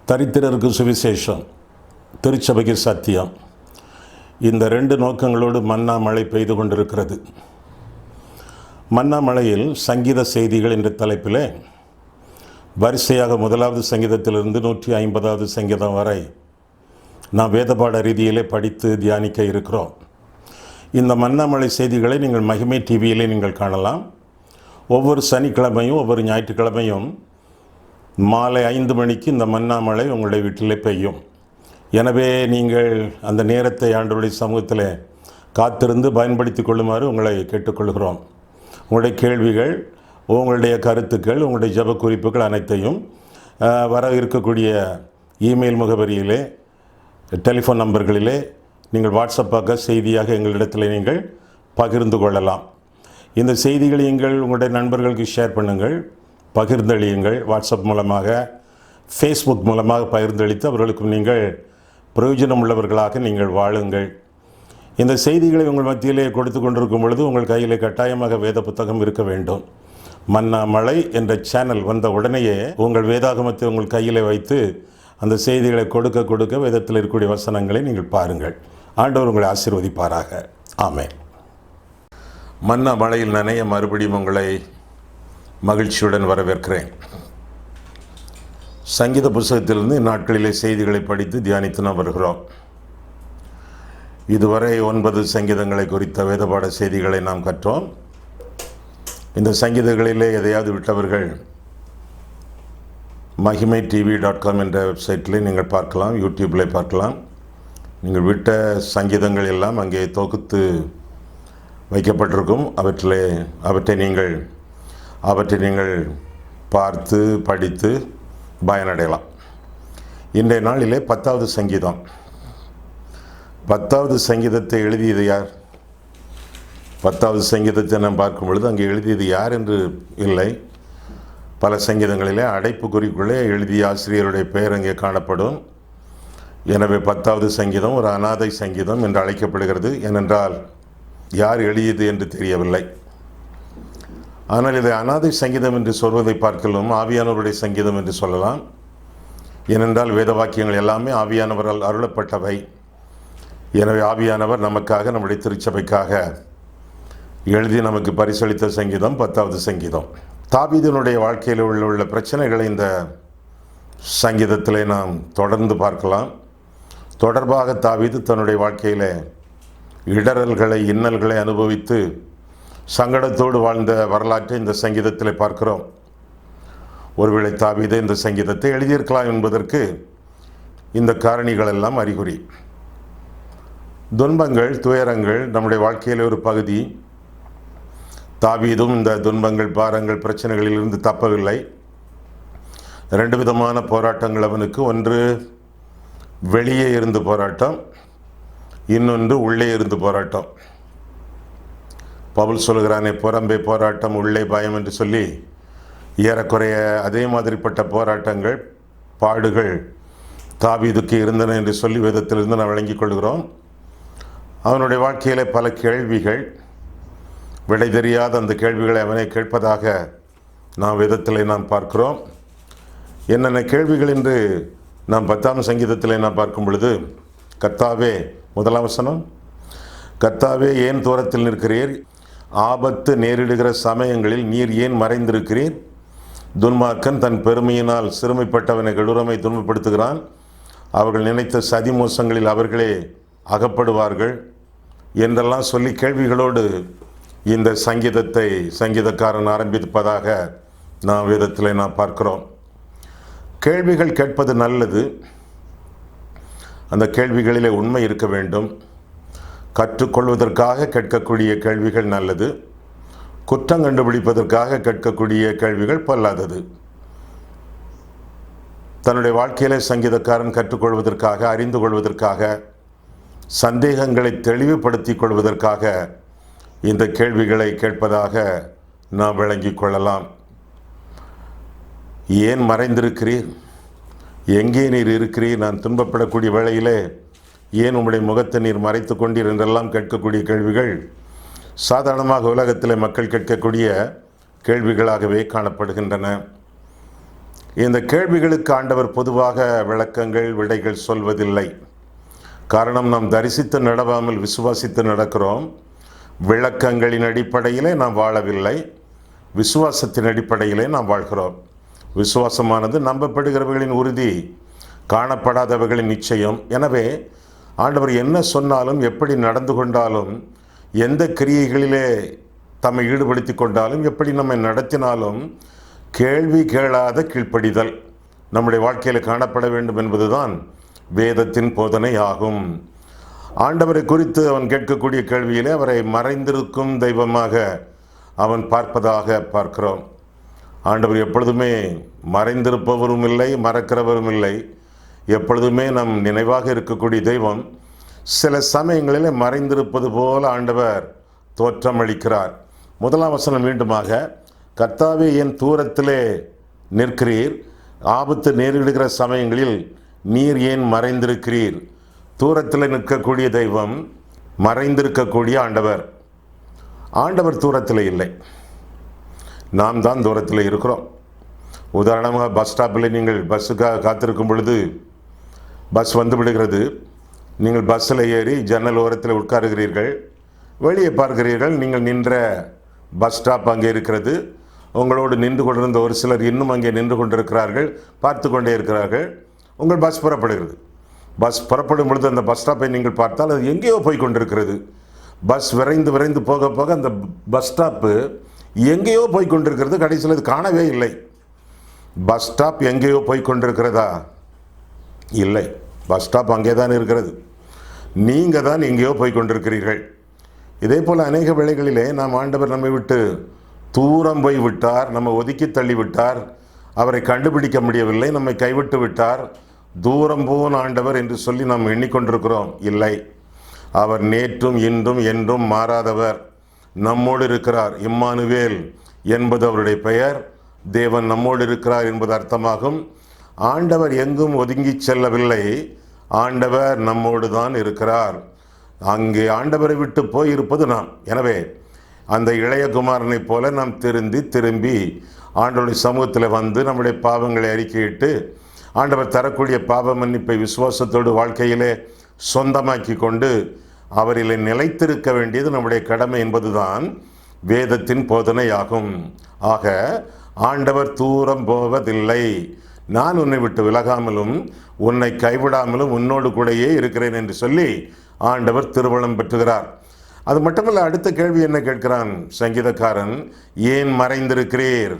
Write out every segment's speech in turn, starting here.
தரித்திரருக்கு சுவிசேஷம், திருச்சபைக்கு சத்தியம். இந்த ரெண்டு நோக்கங்களோடு மன்னா மழை பெய்து கொண்டிருக்கிறது. மன்னா மழையில் சங்கீத செய்திகள் என்ற தலைப்பில் வரிசையாக 1வது சங்கீதத்திலிருந்து 150வது சங்கீதம் வரை நாம் வேதபாட ரீதியிலே படித்து தியானிக்க இருக்கிறோம். இந்த மன்னா மழை செய்திகளை நீங்கள் மகிமை டிவியிலே நீங்கள் காணலாம். ஒவ்வொரு சனிக்கிழமையும் ஒவ்வொரு ஞாயிற்றுக்கிழமையும் மாலை 5 மணிக்கு இந்த மன்னா மழை உங்களுடைய வீட்டிலே பெய்யும். எனவே நீங்கள் அந்த நேரத்தை ஆண்டவருடைய சமூகத்தில் காத்திருந்து பயன்படுத்தி கொள்ளுமாறு உங்களை கேட்டுக்கொள்கிறோம். உங்களுடைய கேள்விகள், உங்களுடைய கருத்துக்கள், உங்களுடைய ஜெப குறிப்புகள் அனைத்தையும் வர இருக்கக்கூடிய இமெயில் முகவரியிலே, டெலிஃபோன் நம்பர்களிலே நீங்கள் வாட்ஸ்அப்பாக செய்தியாக எங்களிடத்தில் நீங்கள் பகிர்ந்து கொள்ளலாம். இந்த செய்திகளை நீங்கள் உங்களுடைய நண்பர்களுக்கு ஷேர் பண்ணுங்கள், பகிர்ந்தளியுங்கள். வாட்ஸ்அப் மூலமாக, ஃபேஸ்புக் மூலமாக பகிர்ந்தளித்து அவர்களுக்கும் நீங்கள் பிரயோஜனம் உள்ளவர்களாக நீங்கள் வாழுங்கள். இந்த செய்திகளை உங்கள் மத்தியிலே கொடுத்து கொண்டிருக்கும் பொழுது உங்கள் கையிலே கட்டாயமாக வேத புத்தகம் இருக்க வேண்டும். மன்னா மழை என்ற சேனல் வந்த உடனேயே உங்கள் வேதாகமத்தை உங்கள் கையிலே வைத்து அந்த செய்திகளை கொடுக்க கொடுக்க வேதத்தில் இருக்கக்கூடிய வசனங்களை நீங்கள் பாருங்கள். ஆண்டவர் உங்களை ஆசீர்வதிப்பாராக. ஆமென். மன்னா மழையில் நனைய மறுபடியும் உங்களை மகிழ்ச்சியுடன் வரவேற்கிறேன். சங்கீத புத்தகத்திலிருந்து இந்நாட்களிலே செய்திகளை படித்து தியானித்து நாம் வருகிறோம். இதுவரை 9 சங்கீதங்களை குறித்த வேதபாட செய்திகளை நாம் கற்றோம். இந்த சங்கீதங்களிலே எதையாவது விட்டவர்கள் மகிமை TV.com என்ற வெப்சைட்டில் நீங்கள் பார்க்கலாம், யூடியூப்பில் பார்க்கலாம். நீங்கள் விட்ட சங்கீதங்கள் எல்லாம் அங்கே தொகுத்து வைக்கப்பட்டிருக்கும். அவற்றை நீங்கள் பார்த்து படித்து பயனடையலாம். இன்றைய நாளிலே 10வது சங்கீதம். 10வது சங்கீதத்தை எழுதியது யார்? 10வது சங்கீதத்தை நாம் பார்க்கும் பொழுது அங்கே எழுதியது யார் என்று இல்லை. பல சங்கீதங்களிலே அடைப்பு குறிக்குள்ளே எழுதிய ஆசிரியருடைய பெயர் அங்கே காணப்படும். எனவே 10வது சங்கீதம் ஒரு அநாதை சங்கீதம் என்று அழைக்கப்படுகிறது. ஏனென்றால் யார் எழுதியது என்று தெரியவில்லை. ஆனால் இதை அநாதை சங்கீதம் என்று சொல்வதை பார்க்கலாம் ஆவியானவருடைய சங்கீதம் என்று சொல்லலாம். ஏனென்றால் வேத வாக்கியங்கள் எல்லாமே ஆவியானவரால் அருளப்பட்டவை. எனவே ஆவியானவர் நமக்காக, நம்முடைய திருச்சபைக்காக எழுதி நமக்கு பரிசளித்த சங்கீதம் 10வது சங்கீதம். தாவீதினுடைய வாழ்க்கையில் உள்ள பிரச்சனைகளை இந்த சங்கீதத்திலே நாம் தொடர்ந்து பார்க்கலாம். தொடர்பாக தாவீது தன்னுடைய வாழ்க்கையில் இடறல்களை, இன்னல்களை அனுபவித்து சங்கடத்தோடு வாழ்ந்த வரலாற்றை இந்த சங்கீதத்தில் பார்க்கிறோம். ஒருவேளை தாவீது இந்த சங்கீதத்தை எழுதியிருக்கலாம் என்பதற்கு இந்த காரணிகள் எல்லாம் அறிகுறி. துன்பங்கள், துயரங்கள் நம்முடைய வாழ்க்கையில் ஒரு பகுதி. தாவீதும் இந்த துன்பங்கள், பாரங்கள், பிரச்சனைகளிலிருந்து தப்பவில்லை. 2 விதமான போராட்டங்கள் அவனுக்கு. ஒன்று வெளியே இருந்து போராட்டம், இன்னொன்று உள்ளே இருந்து போராட்டம். பவுல் சொல்கிறானே, புறம்பே போராட்டம் உள்ளே பயம் என்று சொல்லி ஏறக்குறைய அதே மாதிரிப்பட்ட போராட்டங்கள், பாடுகள் தாவீதுக்கு இருந்தன என்று சொல்லி வேதத்திலிருந்து நாம் விளங்கிக் கொள்கிறோம். அவனுடைய வாழ்க்கையில் பல கேள்விகள், விடை தெரியாத அந்த கேள்விகளை அவனை கேட்பதாக நாம் வேதத்தில் நாம் பார்க்கிறோம். என்னென்ன கேள்விகள் என்று நாம் 10ஆம் சங்கீதத்தில் நாம் பார்க்கும் பொழுது, கர்த்தாவே, 1ஆம் வசனம், கர்த்தாவே ஏன் தூரத்தில் நிற்கிறீர்? ஆபத்து நேரிடுகிற சமயங்களில் நீர் ஏன் மறைந்திருக்கிறீர்? துன்மார்க்கன் தன் பெருமையினால் சிறுமைப்பட்டவனை கொடூரமை துன்பப்படுத்துகிறான். அவர்கள் நினைத்த சதி மோசங்களில் அவர்களே அகப்படுவார்கள் என்றெல்லாம் சொல்லி கேள்விகளோடு இந்த சங்கீதத்தை சங்கீதக்காரன் ஆரம்பிப்பதாக நாம் வேதத்தில் நாம் பார்க்கிறோம். கேள்விகள் கேட்பது நல்லது. அந்த கேள்விகளிலே உண்மை இருக்க வேண்டும். கற்றுக்கொள்வதற்காக கேட்கக்கூடிய கேள்விகள் நல்லது. குற்றம் கண்டுபிடிப்பதற்காக கேட்கக்கூடிய கேள்விகள் பொல்லாதது. தன்னுடைய வாழ்க்கையிலே சங்கீதக்காரன் கற்றுக்கொள்வதற்காக, அறிந்து கொள்வதற்காக, சந்தேகங்களை தெளிவுபடுத்திக் கொள்வதற்காக இந்த கேள்விகளை கேட்பதாக நாம் விளங்கிக் கொள்ளலாம். ஏன் மறைந்திருக்கிறீர்? எங்கே நீர் இருக்கிறீர்? நான் துன்பப்படக்கூடிய வேளையிலே ஏன் உம்முடைய முகத்தை நீர் மறைத்து கொண்டீர் என்றெல்லாம் கேட்கக்கூடிய கேள்விகள் சாதாரணமாக உலகத்தில் மக்கள் கேட்கக்கூடிய கேள்விகளாகவே காணப்படுகின்றன. இந்த கேள்விகளுக்கு ஆண்டவர் பொதுவாக விளக்கங்கள் விடைகள் சொல்வதில்லை. காரணம், நாம் தரிசித்து நடவாமல் விசுவாசித்து நடக்கிறோம். விளக்கங்களின் அடிப்படையிலே நாம் வாழவில்லை, விசுவாசத்தின் அடிப்படையிலே நாம் வாழ்கிறோம். விசுவாசமானது நம்பப்படுகிறவர்களின் உறுதி, காணப்படாதவர்களின் நிச்சயம். எனவே ஆண்டவர் என்ன சொன்னாலும், எப்படி நடந்து கொண்டாலும், எந்த கிரியைகளிலே தம்மை ஈடுபடுத்தி கொண்டாலும், எப்படி நம்மை நடத்தினாலும் கேள்வி கேளாத கீழ்ப்படிதல் நம்முடைய வாழ்க்கையில் காணப்பட வேண்டும் என்பதுதான் வேதத்தின் போதனை ஆகும். ஆண்டவரை குறித்து அவன் கேட்கக்கூடிய கேள்வியிலே அவரை மறைந்திருக்கும் தெய்வமாக அவன் பார்ப்பதாக பார்க்கிறோம். ஆண்டவர் எப்பொழுதுமே மறைந்திருப்பவரும் இல்லை, மறக்கிறவரும் இல்லை. எப்பொழுதுமே நம் நினைவாக இருக்கக்கூடிய தெய்வம். சில சமயங்களில் மறைந்திருப்பது போல ஆண்டவர் தோற்றமளிக்கிறார். 1ஆம் வசனம் மீண்டுமாக, கர்த்தாவே என் தூரத்திலே நிற்கிறீர், ஆபத்து நேரிடுகிற சமயங்களில் நீர் ஏன் மறைந்திருக்கிறீர்? தூரத்தில் நிற்கக்கூடிய தெய்வம், மறைந்திருக்கக்கூடிய ஆண்டவர். ஆண்டவர் தூரத்தில் இல்லை, நாம் தான் தூரத்தில் இருக்கிறோம். உதாரணமாக பஸ் ஸ்டாப்பில் நீங்கள் பஸ்ஸுக்காக காத்திருக்கும் பொழுது பஸ் வந்து விடுகிறது. நீங்கள் பஸ்ஸில் ஏறி ஜன்னல் ஓரத்தில் உட்காருகிறீர்கள், வெளியே பார்க்கிறீர்கள், நீங்கள் நின்ற பஸ் ஸ்டாப் அங்கே இருக்கிறது. உங்களோடு நின்று கொண்டிருந்த ஒரு சிலர் இன்னும் அங்கே நின்று கொண்டிருக்கிறார்கள், பார்த்து கொண்டே இருக்கிறார்கள். உங்கள் பஸ் புறப்படுகிறது. பஸ் புறப்படும் பொழுது அந்த பஸ் ஸ்டாப்பை நீங்கள் பார்த்தால் அது எங்கேயோ போய் கொண்டிருக்கிறது. பஸ் விரைந்து விரைந்து போக போக அந்த பஸ் ஸ்டாப்பு எங்கேயோ போய் கொண்டிருக்கிறது. கடைசியில் அது காணவே இல்லை. பஸ் ஸ்டாப் எங்கேயோ போய் கொண்டிருக்கிறதா? இல்லை, பஸ் ஸ்டாப் அங்கே தான் இருக்கிறது. நீங்கள் தான் எங்கேயோ போய் கொண்டிருக்கிறீர்கள். இதே போல் அநேக வேளைகளிலே நாம் ஆண்டவர் நம்மை விட்டு தூரம் போய் விட்டார், நம்ம ஒதுக்கி தள்ளிவிட்டார், அவரை கண்டுபிடிக்க முடியவில்லை, நம்மை கைவிட்டு விட்டார், தூரம் போன ஆண்டவர் என்று சொல்லி நாம் எண்ணிக்கொண்டிருக்கிறோம். இல்லை, அவர் நேற்றும் இன்றும் என்றும் மாறாதவர், நம்மோடு இருக்கிறார். இம்மானுவேல் என்பது அவருடைய பெயர். தேவன் நம்மோடு இருக்கிறார் என்பது அர்த்தமாகும். ஆண்டவர் எங்கும் ஒதுங்கி செல்லவில்லை, ஆண்டவர் நம்மோடு தான் இருக்கிறார். அங்கே ஆண்டவரை விட்டு போயிருப்பது நாம். எனவே அந்த இளைய குமாரனைப் போல நாம் திரும்பி ஆண்டவருடைய சமூகத்தில் வந்து நம்முடைய பாவங்களை அறிக்கையிட்டு ஆண்டவர் தரக்கூடிய பாவ மன்னிப்பை விசுவாசத்தோடு வாழ்க்கையிலே சொந்தமாக்கி கொண்டு அவரிலே நிலைத்திருக்க வேண்டியது நம்முடைய கடமை என்பதுதான் வேதத்தின் போதனையாகும். ஆக ஆண்டவர் தூரம் போவதில்லை. நான் உன்னை விட்டு விலகாமலும் உன்னை கைவிடாமலும் உன்னோடு கூடயே இருக்கிறேன் என்று சொல்லி ஆண்டவர் திருவள்ளம் பெற்றுகிறார். அது மட்டுமல்ல, அடுத்த கேள்வி என்ன கேட்கிறான் சங்கீதக்காரன்? ஏன் மறைந்திருக்கிறீர்?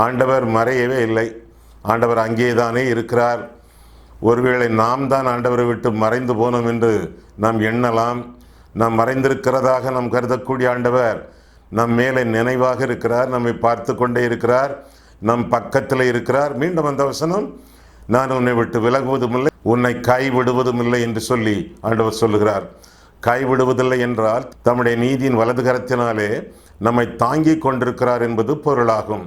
ஆண்டவர் மறையவே இல்லை, ஆண்டவர் அங்கேதானே இருக்கிறார். ஒருவேளை நாம் தான் ஆண்டவரை விட்டு மறைந்து போனோம் என்று நாம் எண்ணலாம். நாம் மறைந்திருக்கிறதாக நாம் கருதக்கூடிய ஆண்டவர் நம் மேலே நினைவாக இருக்கிறார், நம்மை பார்த்து கொண்டே இருக்கிறார், நம் பக்கத்தில் இருக்கிறார். மீண்டும் அந்த வசனம், நான் உன்னை விட்டு விலகுவதும் இல்லை, உன்னை கைவிடுவதும் இல்லை என்று சொல்லி ஆண்டவர் சொல்லுகிறார். கைவிடுவதில்லை என்றால் தம்முடைய நீதியின் வலது கரத்தினாலே நம்மை தாங்கி கொண்டிருக்கிறார் என்பது பொருளாகும்.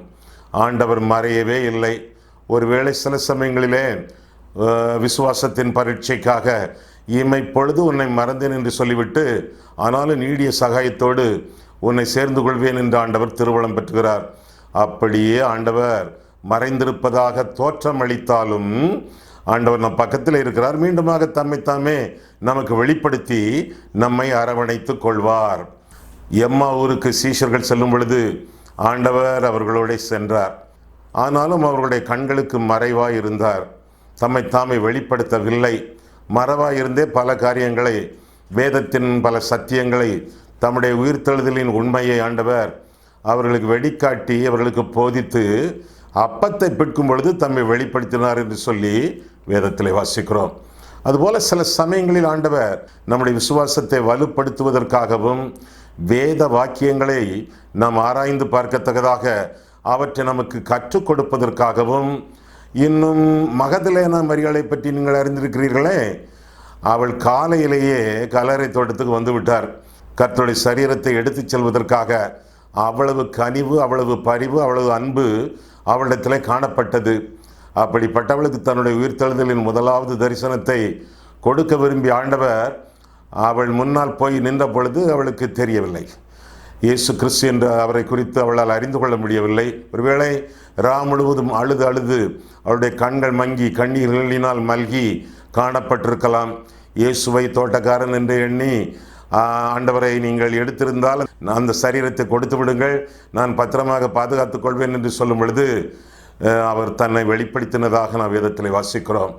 ஆண்டவர் மறையவே இல்லை. ஒருவேளை சில சமயங்களிலே விசுவாசத்தின் பரீட்சைக்காக இமைப்பொழுது உன்னை மறந்தேன் என்று சொல்லிவிட்டு ஆனாலும் நீடிய சகாயத்தோடு உன்னை சேர்ந்து கொள்வேன் என்று ஆண்டவர் திருவள்ளம் பெற்றுகிறார். அப்படியே ஆண்டவர் மறைந்திருப்பதாக தோற்றம் அளித்தாலும் ஆண்டவர் நம் பக்கத்தில் இருக்கிறார். மீண்டுமாக தம்மைத்தாமே நமக்கு வெளிப்படுத்தி நம்மை அரவணைத்து கொள்வார். எம்மா ஊருக்கு சீஷர்கள் செல்லும் பொழுது ஆண்டவர் அவர்களோட சென்றார். ஆனாலும் அவர்களுடைய கண்களுக்கு மறைவாய் இருந்தார், தம்மை தாமே வெளிப்படுத்தவில்லை. மறைவாயிருந்தே பல காரியங்களை, வேதத்தின் பல சத்தியங்களை, தம்முடைய உயிர்த்தெழுதலின் உண்மையை ஆண்டவர் அவர்களுக்கு வெளிக்காட்டி அவர்களுக்கு போதித்து அப்பத்தை பிற்கும் பொழுது தம்மை வெளிப்படுத்தினார் என்று சொல்லி வேதத்தில் வாசிக்கிறோம். அதுபோல சில சமயங்களில் ஆண்டவர் நம்முடைய விசுவாசத்தை வலுப்படுத்துவதற்காகவும் வேத வாக்கியங்களை நாம் ஆராய்ந்து பார்க்கத்தக்கதாக அவற்றை நமக்கு கற்றுக் கொடுப்பதற்காகவும், இன்னும் மகதலேனா மரியாளை பற்றி நீங்கள் அறிந்திருக்கிறீர்களே, அவள் காலையிலேயே கல்லறை தோட்டத்துக்கு வந்து விட்டார். கர்த்தருடைய சரீரத்தை எடுத்துச் செல்வதற்காக அவ்வளவு கனிவு, அவ்வளவு பரிவு, அவ்வளவு அன்பு அவளிடத்தில் காணப்பட்டது. அப்படிப்பட்டவளுக்கு தன்னுடைய உயிர்த்தெழுதலின் முதலாவது தரிசனத்தை கொடுக்க விரும்பிய ஆண்டவர் அவள் முன்னால் போய் நின்ற பொழுது அவளுக்கு தெரியவில்லை. இயேசு கிறிஸ்து என்று அவரை குறித்து அவளால் அறிந்து கொள்ள முடியவில்லை. ஒருவேளை முழுவதும் அழுது அழுது அவளுடைய கண்கள் மங்கி கண்ணீர்களினால் மல்கி காணப்பட்டிருக்கலாம். இயேசுவை தோட்டக்காரன் என்று எண்ணி, ஆண்டவரை நீங்கள் எடுத்திருந்தால் அந்த சரீரத்தை கொடுத்து விடுங்கள், நான் பத்திரமாக பாதுகாத்துக் கொள்வேன் என்று சொல்லும் பொழுது அவர் தன்னை வெளிப்படுத்தினதாக நாம் வேதத்தில் வாசிக்கிறோம்.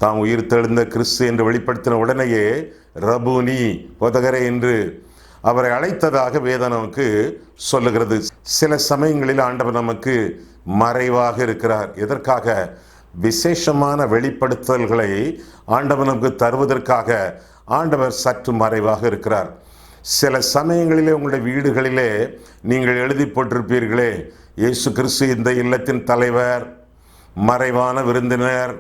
தாம் உயிர் தெழுந்த கிறிஸ்து என்று வெளிப்படுத்தின உடனேயே ரபூனி, போதகரே என்று அவரை அழைத்ததாக வேதம் நமக்கு சொல்லுகிறது. சில சமயங்களில் ஆண்டவர் நமக்கு மறைவாக இருக்கிறார். எதற்காக? விசேஷமான வெளிப்படுத்தல்களை ஆண்டவர் நமக்கு தருவதற்காக ஆண்டவர் சற்று மறைவாக இருக்கிறார். சில சமயங்களிலே உங்களுடைய வீடுகளிலே நீங்கள் எழுதி போட்டிருப்பீர்களே, இயேசு கிறிஸ்து இந்த இல்லத்தின் தலைவர், மறைவான விருந்தினர்,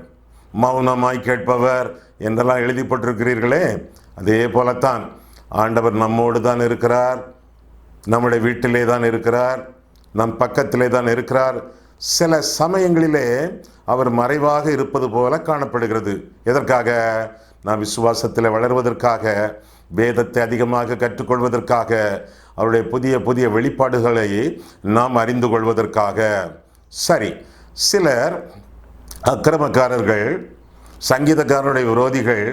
மௌனமாய் கேட்பவர் என்றெல்லாம் எழுதி போட்டிருக்கிறீர்களே. அதே போலத்தான் ஆண்டவர் நம்மோடு தான் இருக்கிறார், நம்முடைய வீட்டிலே தான் இருக்கிறார், நம் பக்கத்திலே தான் இருக்கிறார். சில சமயங்களிலே அவர் மறைவாக இருப்பது போல காணப்படுகிறது. எதற்காக? நாம் விசுவாசத்தில் வளர்வதற்காக, வேதத்தை அதிகமாக கற்றுக்கொள்வதற்காக, அவருடைய புதிய புதிய வெளிப்பாடுகளை நாம் அறிந்து கொள்வதற்காக. சரி, சிலர் அக்கிரமக்காரர்கள், சங்கீதக்காரனுடைய விரோதிகள்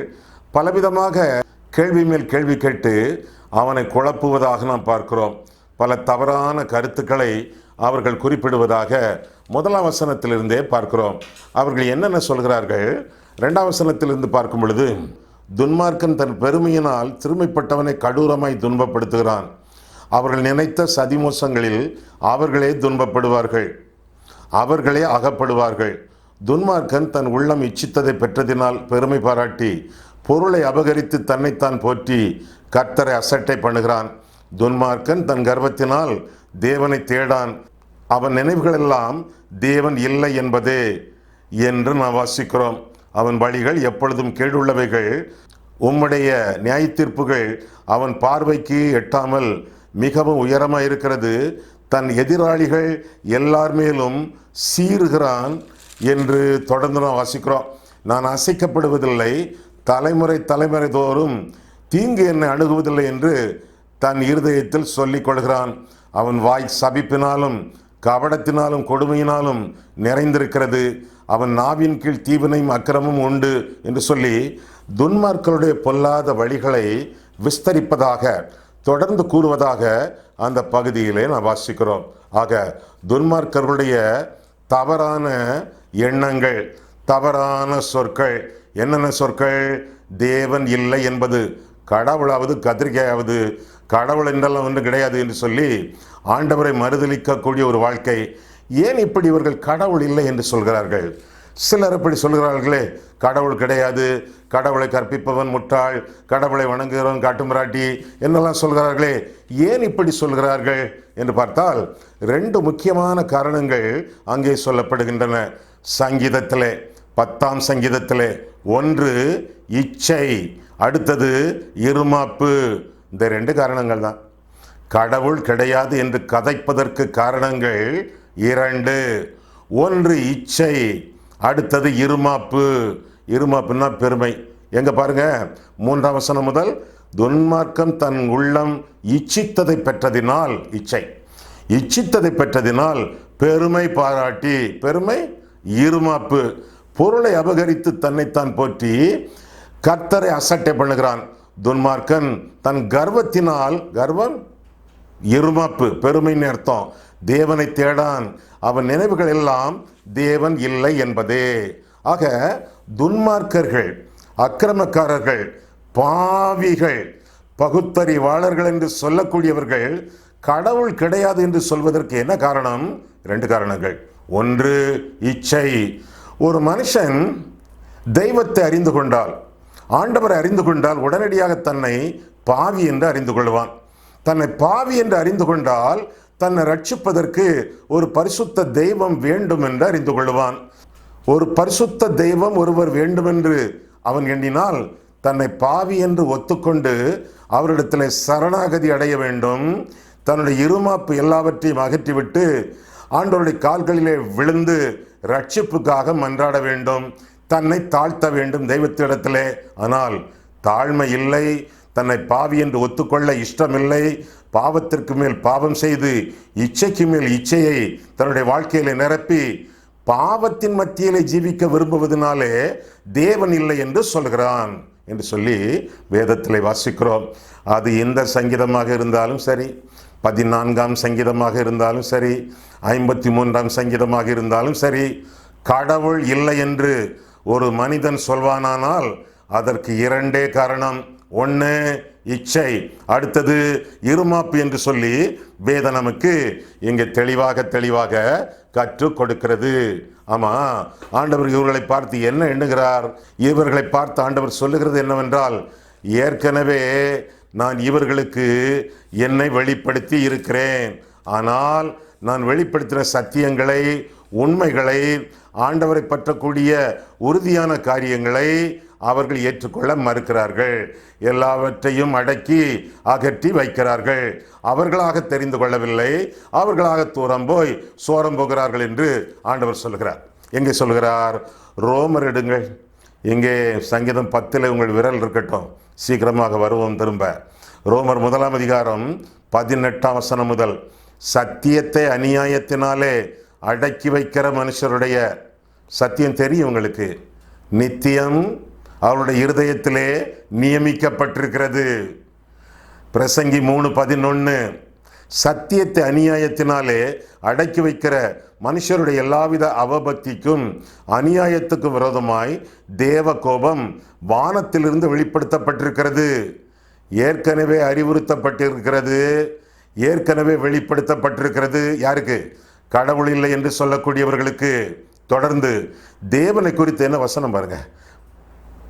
பலவிதமாக கேள்வி மேல் கேள்வி கேட்டு அவனை குழப்புவதாக நாம் பார்க்கிறோம். பல தவறான கருத்துக்களை அவர்கள் குறிப்பிடுவதாக 1ஆம் வசனத்திலிருந்தே பார்க்கிறோம். அவர்கள் என்னென்ன சொல்கிறார்கள்? 2ஆம் வசனத்திலிருந்து பார்க்கும் பொழுது, துன்மார்க்கன் தன் பெருமையினால் சிறுமைப்பட்டவனை கடூரமாய் துன்பப்படுத்துகிறான். அவர்கள் நினைத்த சதிமோசங்களில் அவர்களே துன்பப்படுவார்கள், அவர்களே அகப்படுவார்கள். துன்மார்க்கன் தன் உள்ளம் இச்சித்ததை பெற்றதினால் பெருமை பாராட்டி பொருளை அபகரித்து தன்னைத்தான் போற்றி கர்த்தரை அசட்டை பண்ணுகிறான். துன்மார்க்கன் தன் கர்வத்தினால் தேவனை தேடான், அவன் நினைவுகளெல்லாம் தேவன் இல்லை என்பதே என்று நாம் வாசிக்கிறோம். அவன் வழிகள் எப்பொழுதும் கேடுள்ளவைகள், உம்முடைய நியாய தீர்ப்புகள் அவன் பார்வைக்கு எட்டாமல் மிகவும் உயரமாக இருக்கிறது. தன் எதிராளிகள் எல்லார் மேலும் சீறுகிறான் என்று தொடர்ந்து நாம் வாசிக்கிறோம். நான் அசைக்கப்படுவதில்லை, தலைமுறை தலைமுறை தோறும் தீங்கு என்னை அணுகுவதில்லை என்று தன் இருதயத்தில் சொல்லிக் கொள்கிறான். அவன் வாய் சபிப்பினாலும் கபடத்தினாலும் கொடுமையினாலும் நிறைந்திருக்கிறது. அவன் நாவின் கீழ் தீவினையும் அக்கிரமும் உண்டு என்று சொல்லி துன்மார்க்கருடைய பொல்லாத வழிகளை விஸ்தரிப்பதாக தொடர்ந்து கூறுவதாக அந்த பகுதியிலே நாம் வாசிக்கிறோம். ஆக துன்மார்க்கர்களுடைய தவறான எண்ணங்கள், தவறான சொற்கள், என்னென்ன சொற்கள்? தேவன் இல்லை என்பது, கடவுளாவது கத்திரிக்காயாவது, கடவுள் என்றெல்லாம் ஒன்றும் கிடையாது என்று சொல்லி ஆண்டவரை மறுதலிக்கக்கூடிய ஒரு வாழ்க்கை. ஏன் இப்படி இவர்கள் கடவுள் இல்லை என்று சொல்கிறார்கள்? சிலர் இப்படி சொல்கிறார்களே, கடவுள் கிடையாது, கடவுளை கற்பிப்பவன் முட்டாள், கடவுளை வணங்குகிறவன் காட்டுமிராட்டி என்னெல்லாம் சொல்கிறார்களே, ஏன் இப்படி சொல்கிறார்கள் என்று பார்த்தால் 2 முக்கியமான காரணங்கள் அங்கே சொல்லப்படுகின்றன. சங்கீதத்திலே 10ஆம் சங்கீதத்திலே, ஒன்று இச்சை, அடுத்தது இருமாப்பு. இந்த 2 காரணங்கள் தான். கடவுள் கிடையாது என்று கதைப்பதற்கு காரணங்கள் 2. ஒன்று இச்சை, அடுத்தது இருமாப்பு. இருமாப்புன்னா பெருமை. எங்க பாருங்க, 3ஆம் வசனம் முதல், துன்மார்க்கம் தன் உள்ளம் இச்சித்ததை பெற்றதினால், இச்சை இச்சித்ததை பெற்றதினால் பெருமை பாராட்டி, பெருமை இருமாப்பு. பொருளை அபகரித்து தன்னைத்தான் போற்றி கர்த்தரை அசட்டை பண்ணுகிறான். துன்மார்க்கன் தன் கர்வத்தினால், கர்வம் இருமாப்பு, பெருமைன்னு அர்த்தம், தேவனை தேடான், அவன் நினைவுகள் எல்லாம் தேவன் இல்லை என்பதே. ஆக துன்மார்க்கர்கள், அக்கிரமக்காரர்கள், பாவிகள், பகுத்தறிவாளர்கள் என்று சொல்லக்கூடியவர்கள் கடவுள் கிடையாது என்று சொல்வதற்கு என்ன காரணம்? 2 காரணங்கள். ஒன்று இச்சை. ஒரு மனுஷன் தெய்வத்தை அறிந்து கொண்டால், ஆண்டவரை அறிந்து கொண்டால் உடனடியாக தன்னை பாவி என்று அறிந்து கொள்வான். தன்னை பாவி என்று அறிந்து கொண்டால் தன்னை ரட்சிப்பதற்கு ஒரு பரிசுத்த தெய்வம் வேண்டும் என்று அறிந்து கொள்வான். ஒரு பரிசுத்த தெய்வம் ஒருவர் வேண்டும் என்று அவன் எண்ணினால் தன்னை பாவி என்று ஒத்துக்கொண்டு அவரிடத்தில் சரணாகதி அடைய வேண்டும். தன்னுடைய இருமாப்பு எல்லாவற்றையும் அகற்றிவிட்டு ஆண்டவருடைய கால்களிலே விழுந்து ரட்சிப்புக்காக மன்றாட வேண்டும். தன்னை தாழ்த்த வேண்டும் தெய்வத்திடத்திலே. ஆனால் தாழ்மை இல்லை, தன்னை பாவி என்று ஒத்துக்கொள்ள இஷ்டமில்லை, பாவத்திற்கு மேல் பாவம் செய்து இச்சைக்கு மேல் இச்சையை தன்னுடைய வாழ்க்கையில நிரப்பி பாவத்தின் மத்தியிலே ஜீவிக்க விரும்புவதனாலே தேவன் இல்லை என்று சொல்கிறான் என்று சொல்லி வேதத்தில் வாசிக்கிறோம். அது எந்த சங்கீதமாக இருந்தாலும் சரி, 14ஆம் சங்கீதமாக இருந்தாலும் சரி, 53ஆம் சங்கீதமாக இருந்தாலும் சரி, கடவுள் இல்லை என்று ஒரு மனிதன் சொல்வானானால் அதற்கு இரண்டே காரணம். ஒன்று இச்சை, அடுத்தது இருமாப்பு என்று சொல்லி வேதம் நமக்கு இங்கே தெளிவாக கற்றுக் கொடுக்கிறது. ஆமா, ஆண்டவர் இவர்களை பார்த்து என்ன எண்ணுகிறார்? இவர்களை பார்த்து ஆண்டவர் சொல்லுகிறது என்னவென்றால், ஏற்கனவே நான் இவர்களுக்கு என்னை வெளிப்படுத்தி இருக்கிறேன். ஆனால் நான் வெளிப்படுத்தின சத்தியங்களை, உண்மைகளை, ஆண்டவரை பற்றக்கூடிய உறுதியான காரியங்களை அவர்கள் ஏற்றுக்கொள்ள மறுக்கிறார்கள். எல்லாவற்றையும் அடக்கி அகற்றி வைக்கிறார்கள். அவர்களாக தெரிந்து கொள்ளவில்லை, அவர்களாக தூரம் போய் சோரம் போகிறார்கள் என்று ஆண்டவர் சொல்கிறார். எங்கே சொல்கிறார்? ரோமர் எடுங்கள். இங்கே சங்கீதம் 10 உங்கள் விரல் இருக்கட்டும், சீக்கிரமாக வருவோம் திரும்ப. ரோமர் 1ஆம் அதிகாரம் 18ஆம் வசனம் முதல். சத்தியத்தை அநியாயத்தினாலே அடக்கி வைக்கிற மனுஷருடைய சத்தியம் தெரியும் உங்களுக்கு, நித்தியம் அவருடைய இருதயத்திலே நியமிக்கப்பட்டிருக்கிறது. பிரசங்கி 3:11. சத்தியத்தை அநியாயத்தினாலே அடக்கி வைக்கிற மனுஷருடைய எல்லாவித அவபக்திக்கும் அநியாயத்துக்கும் விரோதமாய் தேவ கோபம் வானத்திலிருந்து வெளிப்படுத்தப்பட்டிருக்கிறது. ஏற்கனவே அறிவுறுத்தப்பட்டிருக்கிறது, ஏற்கனவே வெளிப்படுத்தப்பட்டிருக்கிறது. யாருக்கு? கடவுள் இல்லை என்று சொல்லக்கூடியவர்களுக்கு. தொடர்ந்து தேவனை குறித்து என்ன வசனம் பாருங்க,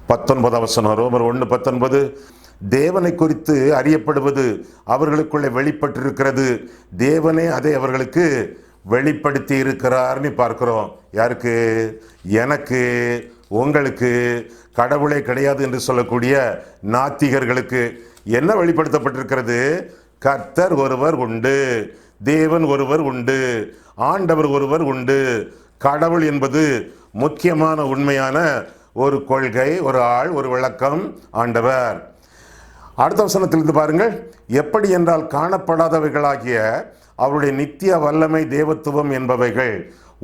19ஆம் வசனம், ரோமர் 1:19. தேவனை குறித்து அறியப்படுவது அவர்களுக்குள்ளே வெளிப்பட்டிருக்கிறது, தேவனே அதை அவர்களுக்கு வெளிப்படுத்தி இருக்கிறார்னு பார்க்கிறோம். யாருக்கு? எனக்கு, உங்களுக்கு. கடவுளே கிடையாது என்று சொல்லக்கூடிய நாத்திகர்களுக்கு என்ன வெளிப்படுத்தப்பட்டிருக்கிறது? கர்த்தர் ஒருவர் உண்டு, தேவன் ஒருவர் உண்டு, ஆண்டவர் ஒருவர் உண்டு. கடவுள் என்பது முக்கியமான உண்மையான ஒரு கொள்கை, ஒரு ஆள், ஒரு விளக்கம், ஆண்டவர். அடுத்த வசனத்திலிருந்து பாருங்கள். எப்படி என்றால், காணப்படாதவைகளாகிய அவருடைய நித்திய வல்லமை, தேவத்துவம் என்பவைகள்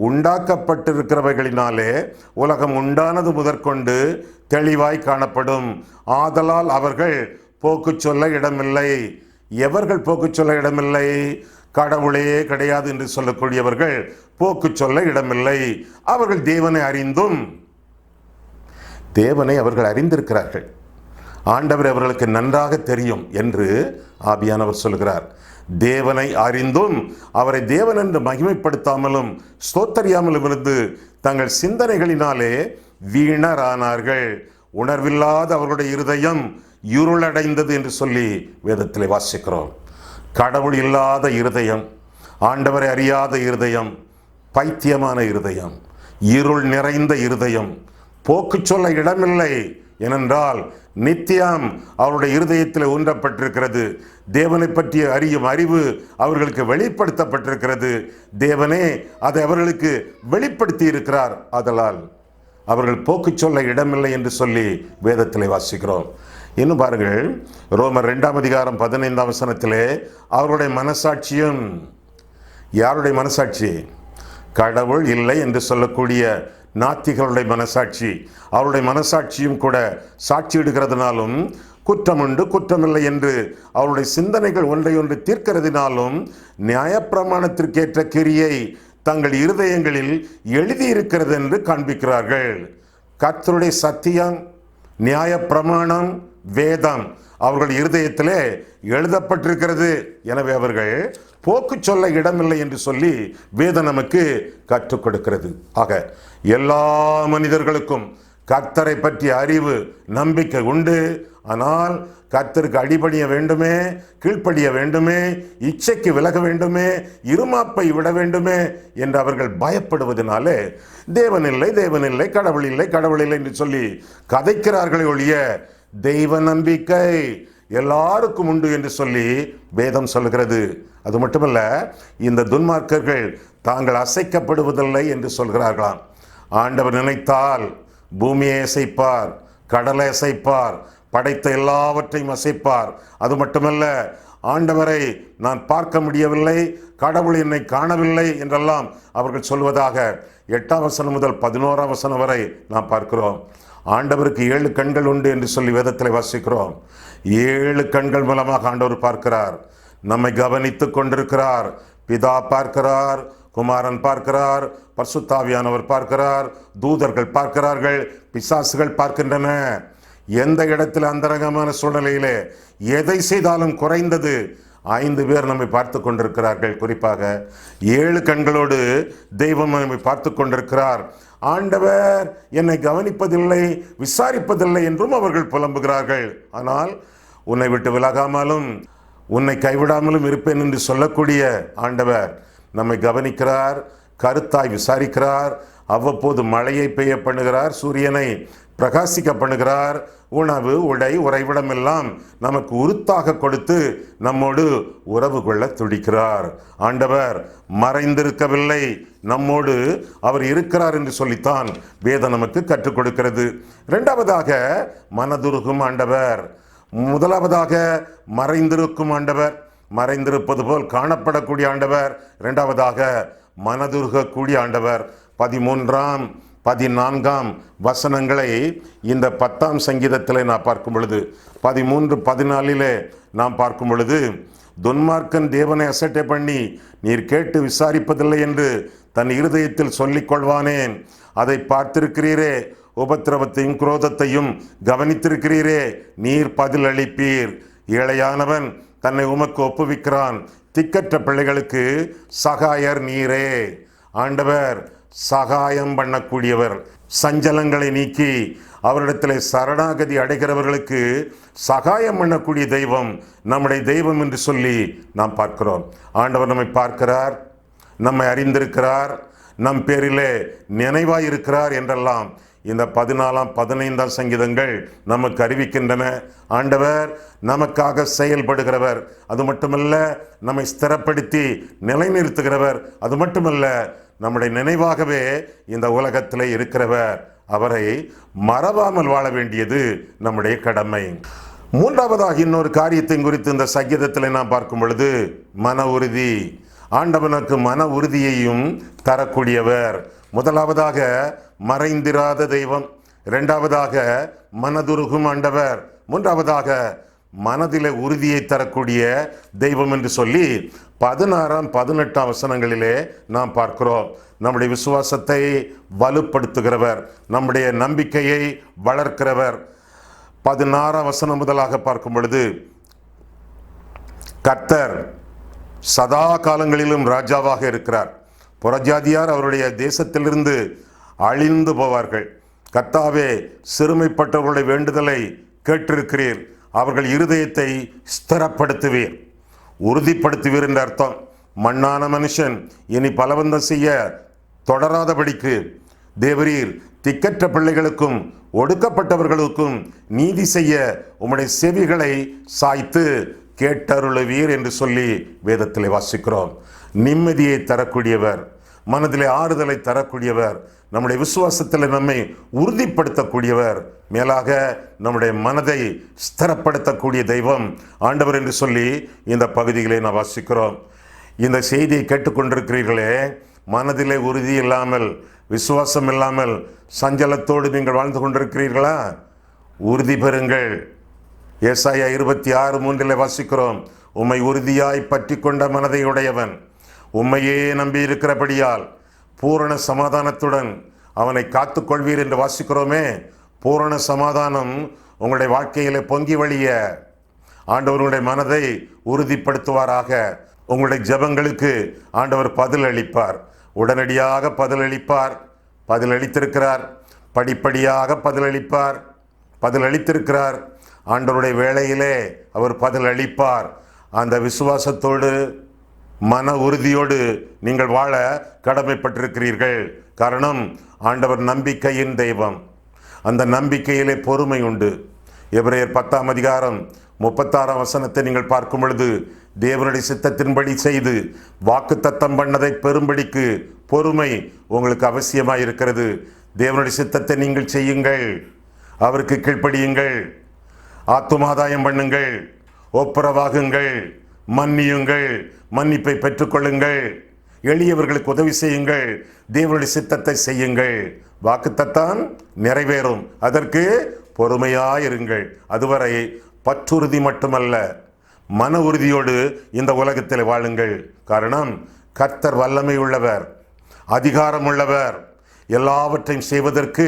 உண்டாக்கப்பட்டிருக்கிறவைகளினாலே உலகம் உண்டானது முதற்கொண்டு தெளிவாய் காணப்படும். ஆதலால் அவர்கள் போக்கு சொல்ல இடமில்லை. எவர்கள் போக்கு சொல்ல இடமில்லை? கடவுளே கிடையாது என்று சொல்லக்கூடியவர்கள் போக்கு சொல்ல இடமில்லை. அவர்கள் தேவனை அறிந்தும், தேவனை அவர்கள் அறிந்திருக்கிறார்கள், ஆண்டவர் அவர்களுக்கு நன்றாக தெரியும் என்று ஆவியானவர் சொல்கிறார். தேவனை அறிந்தும் அவரை தேவன் என்று மகிமைப்படுத்தாமலும் ஸ்தோத்தரியாமலும் இருந்து தங்கள் சிந்தனைகளினாலே வீணரானார்கள். உணர்வில்லாத அவர்களுடைய இருதயம் இருளடைந்தது என்று சொல்லி வேதத்திலே வாசிக்கிறோம். கடவுள் இல்லாத இருதயம், ஆண்டவரை அறியாத இருதயம், பைத்தியமான இருதயம், இருள் நிறைந்த இருதயம், போக்கு சொல்ல இடமில்லை. ஏனென்றால் நித்தியம் அவருடைய இருதயத்தில் ஊன்றப்பட்டிருக்கிறது. தேவனை பற்றிய அறியும் அறிவு அவர்களுக்கு வெளிப்படுத்தப்பட்டிருக்கிறது. தேவனே அதை அவர்களுக்கு வெளிப்படுத்தி இருக்கிறார். ஆதலால் அவர்கள் போக்கு சொல்ல இடமில்லை என்று சொல்லி வேதத்தில் வாசிக்கிறோம். இன்னும் பாருங்கள், ரோமர் 2ஆம் அதிகாரம் 15ஆம் வசனத்திலே அவருடைய மனசாட்சியும், யாருடைய மனசாட்சி? கடவுள் இல்லை என்று சொல்லக்கூடிய நாத்திகளுடைய மனசாட்சி, அவருடைய மனசாட்சியும் கூட சாட்சியிடுகிறதுனாலும் குற்றமுண்டு குற்றமில்லை என்று அவருடைய சிந்தனைகள் ஒன்றையொன்று தீர்க்கிறதுனாலும் நியாயப்பிரமாணத்திற்கேற்ற கிரியை தங்கள் இருதயங்களில் எழுதியிருக்கிறது என்று காண்பிக்கிறார்கள். கர்த்தருடைய சத்தியம், நியாயப்பிரமாணம், வேதம் அவர்கள் இருதயத்திலே எழுதப்பட்டிருக்கிறது. எனவே அவர்கள் போக்கு சொல்ல இடமில்லை என்று சொல்லி வேதம் நமக்கு கற்றுக் கொடுக்கிறது. ஆக எல்லா மனிதர்களுக்கும் கர்த்தரை பற்றிய அறிவு, நம்பிக்கை உண்டு. ஆனால் கர்த்தருக்கு அடிபணிய வேண்டுமே, கீழ்ப்படிய வேண்டுமே, இச்சைக்கு விலக வேண்டுமே, இருமாப்பை விட வேண்டுமே என்று அவர்கள் பயப்படுவதனாலே தேவனில்லை, தேவனில்லை, கடவுள் இல்லை, கடவுள் இல்லை என்று சொல்லி கதைக்கிறார்களே ஒழிய தெய்வ நம்பிக்கை எல்லாருக்கும் உண்டு என்று சொல்லி வேதம் சொல்கிறது. அது மட்டுமல்ல, இந்த துன்மார்க்கர்கள் தாங்கள் அசைக்கப்படுவதில்லை என்று சொல்கிறார்களாம். ஆண்டவர் நினைத்தால் பூமியை அசைப்பார், கடலை அசைப்பார், படைத்த எல்லாவற்றையும் அசைப்பார். அது மட்டுமல்ல, ஆண்டவரை நான் பார்க்க முடியவில்லை, கடவுள் என்னை காணவில்லை என்றெல்லாம் அவர்கள் சொல்வதாக 8ஆம் வசனம் முதல் 11ஆம் வசனம் வரை நாம் பார்க்கிறோம். ஆண்டவருக்கு 7 கண்கள் உண்டு என்று சொல்லி வேதத்தில் வாசிக்கிறோம். 7 கண்கள் மூலமாக ஆண்டவர் பார்க்கிறார், நம்மை கவனித்து கொண்டிருக்கிறார். பிதா பார்க்கிறார், குமாரன் பார்க்கிறார், பரிசுத்தாவியானவர் பார்க்கிறார், தூதர்கள் பார்க்கிறார்கள், பிசாசுகள் பார்க்கின்றன. எந்த இடத்தில் அந்தரங்கமான சூழ்நிலையிலே எதை செய்தாலும் குறைந்தது 5 பேர் நம்மை பார்த்து கொண்டிருக்கிறார்கள். குறிப்பாக 7 கண்களோடு தெய்வம் நம்மை பார்த்து கொண்டிருக்கிறார். ஆண்டவர் என்னை கவனிப்பதில்லை, விசாரிப்பதில்லை என்றும் அவர்கள் புலம்புகிறார்கள். ஆனால் உன்னை விட்டு விலகாமலும் உன்னை கைவிடாமலும் இருப்பேன் என்று சொல்லக்கூடிய ஆண்டவர் நம்மை கவனிக்கிறார், கருத்தாய் விசாரிக்கிறார். அவ்வப்போது மழையை பெய்ய பண்ணுகிறார், சூரியனை பிரகாசிக்க பண்ணுகிறார். உணவு, உடை, உறைவிடம் எல்லாம் நமக்கு உருத்தாக கொடுத்து நம்மோடு உறவு கொள்ள துடிக்கிறார். ஆண்டவர் மறைந்திருக்கவில்லை, நம்மோடு அவர் இருக்கிறார் என்று சொல்லித்தான் வேதம் நமக்கு கற்றுக் கொடுக்கிறது. 2வதாக மனதுருகும் ஆண்டவர். முதலாவதாக மறைந்திருக்கும் ஆண்டவர், மறைந்திருப்பது போல் காணப்படக்கூடிய ஆண்டவர். 2வதாக மனதுருகக்கூடிய ஆண்டவர். 13ஆம் 14ஆம் வசனங்களை இந்த 10ஆம் சங்கீதத்திலே நான் பார்க்கும் பொழுது 13, 14 நாம் பார்க்கும் பொழுது, துன்மார்க்கன் தேவனை அசட்டை பண்ணி நீர் கேட்டு விசாரிப்பதில்லை என்று தன் இருதயத்தில் சொல்லிக் கொள்வானேன். அதை பார்த்திருக்கிறீரே, உபத்திரவத்தையும் குரோதத்தையும் கவனித்திருக்கிறீரே, நீர் பதில் அளிப்பீர். ஏழையானவன் தன்னை உமக்கு ஒப்புவிக்கிறான், திக்கற்ற பிள்ளைகளுக்கு சகாயர் நீரே. ஆண்டவர் சகாயம் பண்ணக்கூடியவர். சஞ்சலங்களை நீக்கி அவரிடத்தில் சரணாகதி அடைகிறவர்களுக்கு சகாயம் பண்ணக்கூடிய தெய்வம் நம்முடைய தெய்வம் என்று சொல்லி நாம் பார்க்கிறோம். ஆண்டவர் நம்மை பார்க்கிறார், நம்மை அறிந்திருக்கிறார், நம் பேரிலே நினைவாயிருக்கிறார் என்றெல்லாம் இந்த 14ஆம் 15ஆம் சங்கீதங்கள் நமக்கு அறிவிக்கின்றன. ஆண்டவர் நமக்காக செயல்படுகிறவர். அது மட்டுமல்ல, நம்மை ஸ்திரப்படுத்தி நிலைநிறுத்துகிறவர். அது மட்டுமல்ல, நம்முடைய நினைவாகவே இந்த உலகத்தில் இருக்கிறவர். அவரை மறவாமல் வாழ வேண்டியது நம்முடைய கடமை. 3வதாக இன்னொரு காரியத்தை குறித்து இந்த சங்கீதத்தில் நாம் பார்க்கும் பொழுது, மன உறுதி. ஆண்டவனுக்கு மன உறுதியையும் தரக்கூடியவர். முதலாவதாக மறைந்திராத தெய்வம், 2வதாக மனதுருகும் ஆண்டவர், 3வதாக மனதிலே உறுதியை தரக்கூடிய தெய்வம் என்று சொல்லி 16ஆம் 18ஆம் வசனங்களிலே நாம் பார்க்கிறோம். நம்முடைய விசுவாசத்தை வலுப்படுத்துகிறவர், நம்முடைய நம்பிக்கையை வளர்க்கிறவர். 16ஆம் வசனம் முதலாக பார்க்கும் பொழுது, கர்த்தர் சதா காலங்களிலும் ராஜாவாக இருக்கிறார், புறஜாதியார் அவருடைய தேசத்திலிருந்து அழிந்து போவார்கள். கர்த்தாவே, சிறுமைப்பட்டவர்களுடைய வேண்டுதலை கேட்டிருக்கிறீர், அவர்கள் இருதயத்தை ஸ்திரப்படுத்துவீர், உறுதிப்படுத்துவீர் என்ற அர்த்தம். மண்ணான மனுஷன் இனி பலவந்தம் செய்ய தொடராதபடிக்கு தேவரீர் திக்கற்ற பிள்ளைகளுக்கும் ஒடுக்கப்பட்டவர்களுக்கும் நீதி செய்ய உம்முடைய செவிகளை சாய்த்து கேட்டருளுவீர் என்று சொல்லி வேதத்தில் வாசிக்கிறோம். நிம்மதியை தரக்கூடியவர், மனதிலே ஆறுதலை தரக்கூடியவர், நம்முடைய விசுவாசத்தில் நம்மை உறுதிப்படுத்தக்கூடியவர், மேலாக நம்முடைய மனதை ஸ்திரப்படுத்தக்கூடிய தெய்வம் ஆண்டவர் என்று சொல்லி இந்த பகுதிகளை நாம் வாசிக்கிறோம். இந்த செய்தியை கேட்டுக்கொண்டிருக்கிறீர்களே, மனதிலே உறுதி இல்லாமல், விசுவாசம் இல்லாமல், சஞ்சலத்தோடு நீங்கள் வாழ்ந்து கொண்டிருக்கிறீர்களா? உறுதி பெறுங்கள். ஏசாயா 26:3 வாசிக்கிறோம், உம்மை உறுதியாய் பற்றி கொண்ட மனதை உடையவன், உம்மையே நம்பி இருக்கிறபடியால் பூரண சமாதானத்துடன் அவனை காத்துக்கொள்வீர் என்று வாசிக்கிறோமே. பூரண சமாதானம் உங்களுடைய வாழ்க்கையிலே பொங்கி வழிய ஆண்டவருடைய மனதை உறுதிப்படுத்துவாராக. உங்களுடைய ஜெபங்களுக்கு ஆண்டவர் பதில் அளிப்பார், உடனடியாக பதில் அளிப்பார். பதில் அளித்திருக்கிறார், படிப்படியாக பதில் அளிப்பார், பதில் அளித்திருக்கிறார். ஆண்டவருடைய வேளையிலே அவர் பதில் அளிப்பார். அந்த விசுவாசத்தோடு மன உறுதியோடு நீங்கள் வாழ கடமைப்பட்டிருக்கிறீர்கள். காரணம், ஆண்டவர் நம்பிக்கையின் தெய்வம். அந்த நம்பிக்கையிலே பொறுமை உண்டு. எபிரேயர் 10ஆம் அதிகாரம் 36ஆம் வசனத்தை நீங்கள் பார்க்கும் பொழுது, தேவனுடைய சித்தத்தின்படி செய்து வாக்குத்தத்தம் பண்ணதை பெறும்படிக்கு பொறுமை உங்களுக்கு அவசியமாக இருக்கிறது. தேவனுடைய சித்தத்தை நீங்கள் செய்யுங்கள், அவருக்கு கீழ்ப்படியுங்கள், ஆத்துமாதாயம் பண்ணுங்கள், ஒப்புரவாகுங்கள், மன்னியுங்கள், மன்னிப்பை பெற்றுக்கொள்ளுங்கள், எளியவர்களுக்கு உதவி செய்யுங்கள், தேவனுடைய சித்தத்தை செய்யுங்கள். வாக்குத்தத்தம் நிறைவேறும். அதற்கு பொறுமையாயிருங்கள். அதுவரை பற்றுறுதி மட்டுமல்ல, மன உறுதியோடு இந்த உலகத்தில் வாழுங்கள். காரணம், கர்த்தர் வல்லமை உள்ளவர், அதிகாரம் உள்ளவர், எல்லாவற்றையும் செய்வதற்கு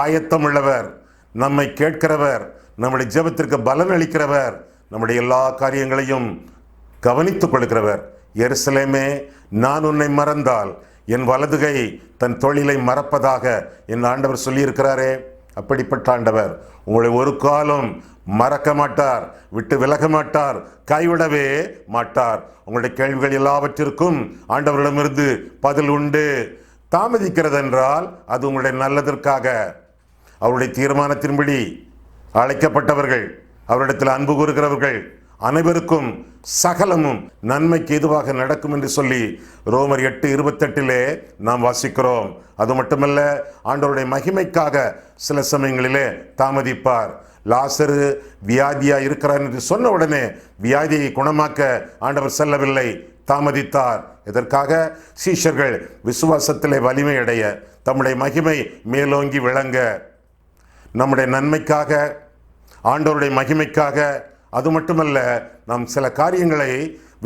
ஆயத்தம் உள்ளவர், நம்மை கேட்கிறவர், நம்முடைய ஜெபத்திற்கு பலன் அளிக்கிறவர், நம்முடைய எல்லா காரியங்களையும் கவனித்துக் கொள்கிறவர். எருசலேமே, நான் உன்னை மறந்தால் என் வலதுகை தன் தொழிலை மறப்பதாக என் ஆண்டவர் சொல்லியிருக்கிறாரே. அப்படிப்பட்ட ஆண்டவர் உங்களை ஒரு காலம் மறக்க மாட்டார், விட்டு விலக மாட்டார், கைவிடவே மாட்டார். உங்களுடைய கேள்விகள் எல்லாவற்றிற்கும் ஆண்டவரிடமிருந்து பதில் உண்டு. தாமதிக்கிறது என்றால் அது உங்களுடைய நல்லதற்காக. அவருடைய தீர்மானத்தின்படி அழைக்கப்பட்டவர்கள், அவரிடத்தில் அன்பு கூறுகிறவர்கள் அனைவருக்கும் சகலமும் நன்மைக்கு எதுவாக நடக்கும் என்று சொல்லி ரோமர் 8:28 நாம் வாசிக்கிறோம். அது மட்டுமல்ல, ஆண்டவருடைய மகிமைக்காக சில சமயங்களிலே தாமதிப்பார். லாசரு வியாதியா இருக்கிறார் என்று சொன்ன உடனே வியாதியை குணமாக்க ஆண்டவர் செல்லவில்லை, தாமதித்தார். இதற்காக சீஷர்கள் விசுவாசத்திலே வலிமை அடைய, தம்முடைய மகிமை மேலோங்கி விளங்க, நம்முடைய நன்மைக்காக, ஆண்டவருடைய மகிமைக்காக. அது மட்டுமல்ல, நாம் சில காரியங்களை,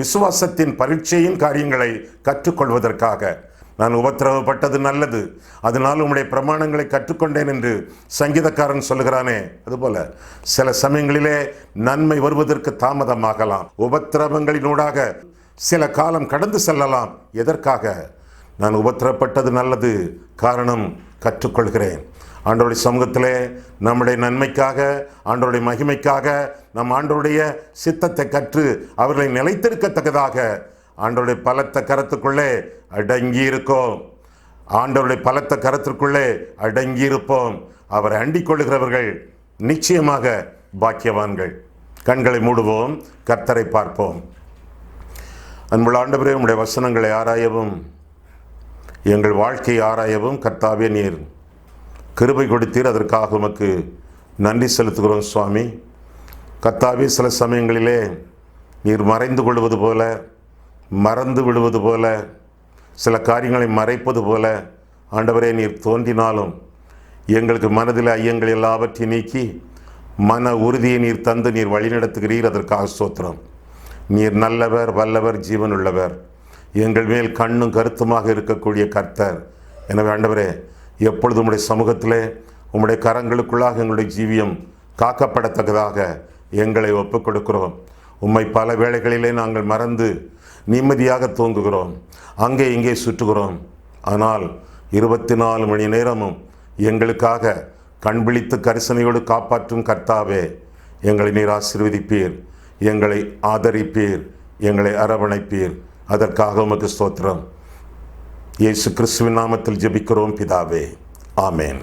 விசுவாசத்தின் பரீட்சையின் காரியங்களை கற்றுக்கொள்வதற்காக. நான் உபத்திரவப்பட்டது நல்லது, அதனால் உம்முடைய பிரமாணங்களை கற்றுக்கொண்டேன் என்று சங்கீதக்காரன் சொல்லுகிறானே, அதுபோல சில சமயங்களிலே நன்மை வருவதற்கு தாமதமாகலாம். உபத்திரவங்களினூடாக சில காலம் கடந்து செல்லலாம். எதற்காக? நான் உபத்திரவப்பட்டது நல்லது, காரணம் கற்றுக்கொள்கிறேன். ஆண்டவருடைய சமூகத்திலே நம்முடைய நன்மைக்காக, ஆண்டவருடைய மகிமைக்காக, நம் ஆண்டவருடைய சித்தத்தை கற்று அவர்களை நிலைத்திருக்கத்தக்கதாக ஆண்டவருடைய பலத்த கரத்துக்குள்ளே அடங்கியிருக்கோம். ஆண்டவருடைய பலத்த கரத்திற்குள்ளே அடங்கியிருப்போம். அவரை அண்டிக் கொள்ளுகிறவர்கள் நிச்சயமாக பாக்கியவான்கள். கண்களை மூடுவோம், கர்த்தரை பார்ப்போம். அன்புள்ள ஆண்டவரே, உம்முடைய வசனங்களை ஆராயவும், எங்கள் வாழ்க்கையை ஆராயவும் கர்த்தாவே நீர் கிருபை கொடுத்தீர். அதற்காக உமக்கு நன்றி செலுத்துகிறோம் சுவாமி. கர்த்தாவே, சில சமயங்களிலே நீர் மறைந்து கொள்வது போல, மறந்து விடுவது போல, சில காரியங்களை மறைப்பது போல ஆண்டவரே நீர் தோன்றினாலும் எங்களுக்கு மனதில் ஐயங்கள் எல்லாவற்றையும் நீக்கி மன உறுதியை நீர் தந்து நீர் வழிநடத்துகிறீர். அதற்காக ஸ்தோத்திரம். நீர் நல்லவர், வல்லவர், ஜீவனுள்ளவர், எங்கள் மேல் கண்ணும் கருத்துமாக இருக்கக்கூடிய கர்த்தர். எனவே ஆண்டவரே, எப்பொழுது உம்முடைய சமூகத்திலே உம்முடைய கரங்களுக்குள்ளாக எங்களுடைய ஜீவியம் காக்கப்படத்தக்கதாக எங்களை ஒப்புக் கொடுக்கிறோம். உம்மை பல வேளைகளிலே நாங்கள் மறந்து நிம்மதியாக தூங்குகிறோம், அங்கே இங்கே சுற்றுகிறோம். ஆனால் 24 மணி நேரமும் எங்களுக்காக கண்விழித்து கரிசனையோடு காப்பாற்றும் கர்த்தாவே, எங்களை நீர் ஆசீர்வதிப்பீர், எங்களை ஆதரிப்பீர், எங்களை அரவணைப்பீர். அதற்காக உமக்கு ஸ்தோத்திரம். இயேசு கிறிஸ்துவின் நாமத்தில் ஜெபிக்கிறோம் பிதாவே, ஆமேன்.